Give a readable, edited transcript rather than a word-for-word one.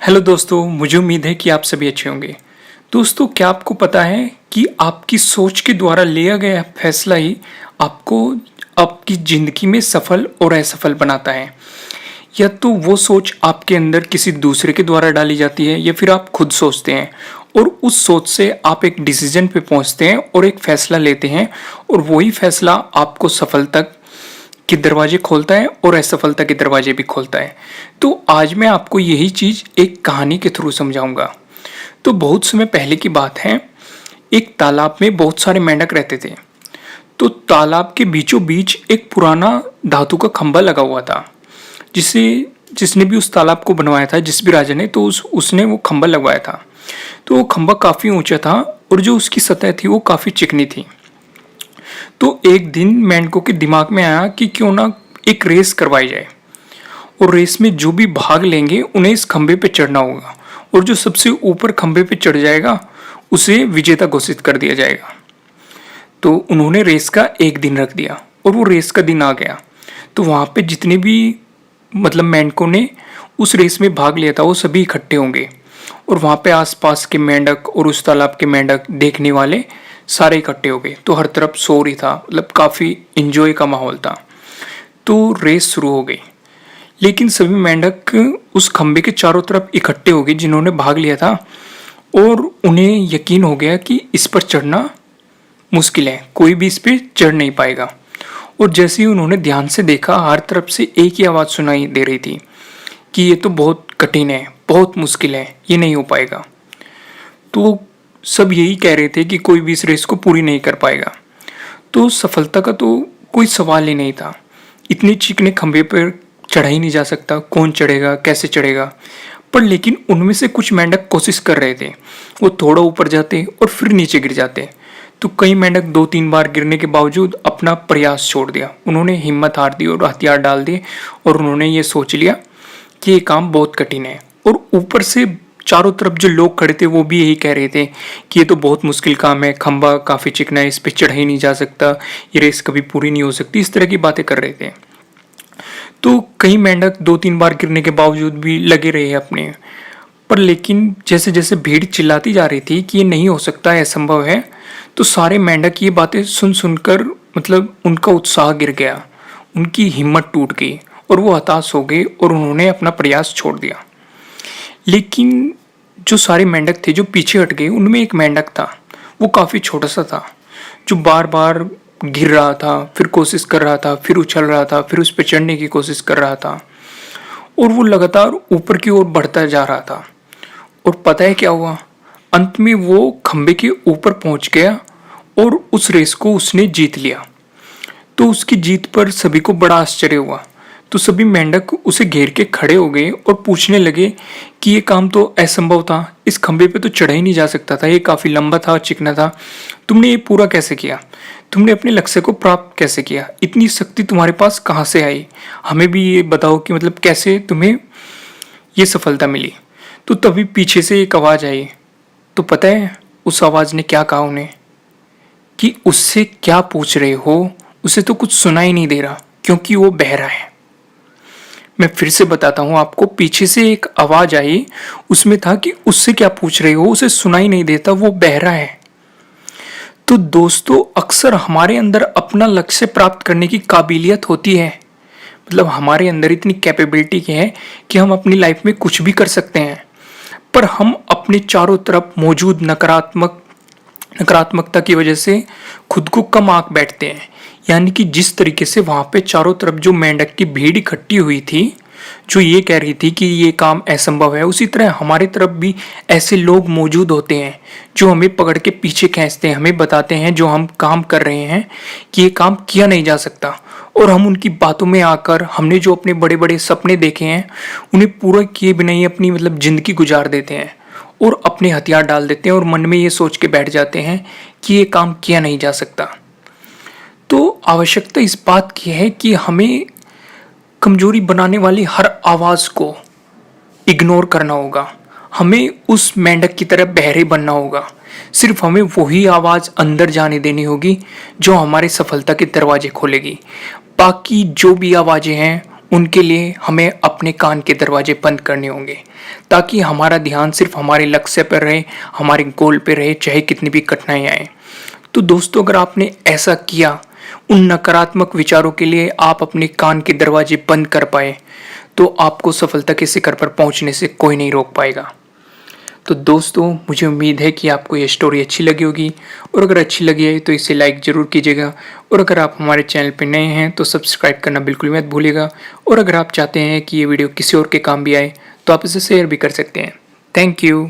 Hello दोस्तों, मुझे उम्मीद है कि आप सभी अच्छे होंगे। दोस्तों, क्या आपको पता है कि आपकी सोच के द्वारा लिया गया फैसला ही आपको आपकी ज़िंदगी में सफल और असफल बनाता है। या तो वो सोच आपके अंदर किसी दूसरे के द्वारा डाली जाती है या फिर आप खुद सोचते हैं और उस सोच से आप एक डिसीजन पे पहुंचते हैं और एक फैसला लेते हैं और वही फैसला आपको सफलता के दरवाजे खोलता है और असफलता के दरवाजे भी खोलता है। तो आज मैं आपको यही चीज़ एक कहानी के थ्रू समझाऊंगा। तो बहुत समय पहले की बात है, एक तालाब में बहुत सारे मेंढक रहते थे। तो तालाब के बीचों बीच एक पुराना धातु का खंभा लगा हुआ था, जिसे जिसने भी उस तालाब को बनवाया था, जिस भी राजा ने, तो उसने वो खंभा लगवाया था। तो वो खंभा काफ़ी ऊंचा था और जो उसकी सतह थी वो काफ़ी चिकनी थी। तो एक दिन मेंढकों के दिमाग में आया कि क्यों ना एक रेस करवाई जाए और रेस में जो भी भाग लेंगे उन्हें इस खंभे पे चढ़ना होगा और जो सबसे ऊपर खंभे पे चढ़ जाएगा उसे विजेता घोषित कर दिया जाएगा। तो उन्होंने रेस का एक दिन रख दिया और वो रेस का दिन आ गया। तो वहाँ पे जितने भी मेंढकों ने उस रेस में भाग लिया था वो सभी इकट्ठे होंगे और वहाँ पे आसपास के मेंढक और उस तालाब के मेंढक देखने वाले सारे इकट्ठे हो गए। तो हर तरफ शोर ही था, काफ़ी इंजॉय का माहौल था। तो रेस शुरू हो गई, लेकिन सभी मेंढक उस खंबे के चारों तरफ इकट्ठे हो गए जिन्होंने भाग लिया था और उन्हें यकीन हो गया कि इस पर चढ़ना मुश्किल है, कोई भी इस पर चढ़ नहीं पाएगा। और जैसे ही उन्होंने ध्यान से देखा, हर तरफ से एक ही आवाज़ सुनाई दे रही थी कि ये तो बहुत कठिन है, बहुत मुश्किल है, ये नहीं हो पाएगा। तो सब यही कह रहे थे कि कोई भी इस रेस को पूरी नहीं कर पाएगा। तो सफलता का तो कोई सवाल ही नहीं था। इतने चिकने खंभे पर चढ़ा ही नहीं जा सकता, कौन चढ़ेगा, कैसे चढ़ेगा। पर लेकिन उनमें से कुछ मेंढक कोशिश कर रहे थे। वो थोड़ा ऊपर जाते और फिर नीचे गिर जाते। तो कई मेंढक 2-3 बार गिरने के बावजूद अपना प्रयास छोड़ दिया। उन्होंने हिम्मत हार दी और हथियार डाल दिए और उन्होंने ये सोच लिया कि ये काम बहुत कठिन है। और ऊपर से चारों तरफ जो लोग खड़े थे वो भी यही कह रहे थे कि ये तो बहुत मुश्किल काम है, खंभा काफ़ी चिकना है, इस पर चढ़ा ही नहीं जा सकता, ये रेस कभी पूरी नहीं हो सकती, इस तरह की बातें कर रहे थे। तो कई मेंढक 2-3 बार गिरने के बावजूद भी लगे रहे अपने पर। लेकिन जैसे जैसे भीड़ चिल्लाती जा रही थी कि ये नहीं हो सकता है, असंभव है, तो सारे मेंढक ये बातें सुन सुनकर उनका उत्साह गिर गया, उनकी हिम्मत टूट गई और वो हताश हो गए और उन्होंने अपना प्रयास छोड़ दिया। लेकिन जो सारे मेंढक थे जो पीछे हट गए, उनमें एक मेंढक था, वो काफ़ी छोटा सा था, जो बार बार गिर रहा था, फिर कोशिश कर रहा था, फिर उछल रहा था, फिर उस पर चढ़ने की कोशिश कर रहा था और वो लगातार ऊपर की ओर बढ़ता जा रहा था। और पता है क्या हुआ? अंत में वो खंबे के ऊपर पहुंच गया और उस रेस को उसने जीत लिया। तो उसकी जीत पर सभी को बड़ा आश्चर्य हुआ। तो सभी मेंढक उसे घेर के खड़े हो गए और पूछने लगे कि ये काम तो असंभव था, इस खंबे पे तो चढ़ा ही नहीं जा सकता था, ये काफ़ी लंबा था, चिकना था, तुमने ये पूरा कैसे किया? तुमने अपने लक्ष्य को प्राप्त कैसे किया? इतनी शक्ति तुम्हारे पास कहाँ से आई? हमें भी ये बताओ कि कैसे तुम्हें ये सफलता मिली? तो तभी पीछे से एक आवाज़ आई। तो पता है उस आवाज़ ने क्या कहा उन्हें कि उससे क्या पूछ रहे हो, उसे तो कुछ सुना ही नहीं दे रहा क्योंकि वो बहरा है। मैं फिर से बताता हूँ आपको, पीछे से एक आवाज़ आई, उसमें था कि उससे क्या पूछ रहे हो, उसे सुना ही नहीं देता, वो बहरा है। तो दोस्तों, अक्सर हमारे अंदर अपना लक्ष्य प्राप्त करने की काबिलियत होती है, हमारे अंदर इतनी कैपेबिलिटी है कि हम अपनी लाइफ में कुछ भी कर सकते हैं। पर हम अपने चारों तरफ मौजूद नकारात्मकता की वजह से खुद को कम आंक बैठते हैं। यानी कि जिस तरीके से वहाँ पे चारों तरफ जो मेंढक की भीड़ इकट्ठी हुई थी जो ये कह रही थी कि ये काम असंभव है, उसी तरह हमारे तरफ भी ऐसे लोग मौजूद होते हैं जो हमें पकड़ के पीछे खींचते हैं, हमें बताते हैं जो हम काम कर रहे हैं कि ये काम किया नहीं जा सकता, और हम उनकी बातों में आकर हमने जो अपने बड़े बड़े सपने देखे हैं उन्हें पूरा किए बिना ही अपनी ज़िंदगी गुजार देते हैं और अपने हथियार डाल देते हैं और मन में ये सोच के बैठ जाते हैं कि ये काम किया नहीं जा सकता। तो आवश्यकता इस बात की है कि हमें कमजोरी बनाने वाली हर आवाज़ को इग्नोर करना होगा। हमें उस मेंढक की तरह बहरे बनना होगा। सिर्फ हमें वही आवाज़ अंदर जाने देनी होगी जो हमारी सफलता के दरवाजे खोलेगी। बाकी जो भी आवाज़ें हैं उनके लिए हमें अपने कान के दरवाजे बंद करने होंगे, ताकि हमारा ध्यान सिर्फ हमारे लक्ष्य पर रहे, हमारे गोल पे रहे, चाहे कितनी भी कठिनाई आए। तो दोस्तों, अगर आपने ऐसा किया, उन नकारात्मक विचारों के लिए आप अपने कान के दरवाजे बंद कर पाए, तो आपको सफलता के शिखर पर पहुंचने से कोई नहीं रोक पाएगा। तो दोस्तों, मुझे उम्मीद है कि आपको ये स्टोरी अच्छी लगी होगी, और अगर अच्छी लगी है तो इसे लाइक ज़रूर कीजिएगा, और अगर आप हमारे चैनल पर नए हैं तो सब्सक्राइब करना बिल्कुल मत भूलिएगा, और अगर आप चाहते हैं कि ये वीडियो किसी और के काम भी आए तो आप इसे शेयर भी कर सकते हैं। Thank you.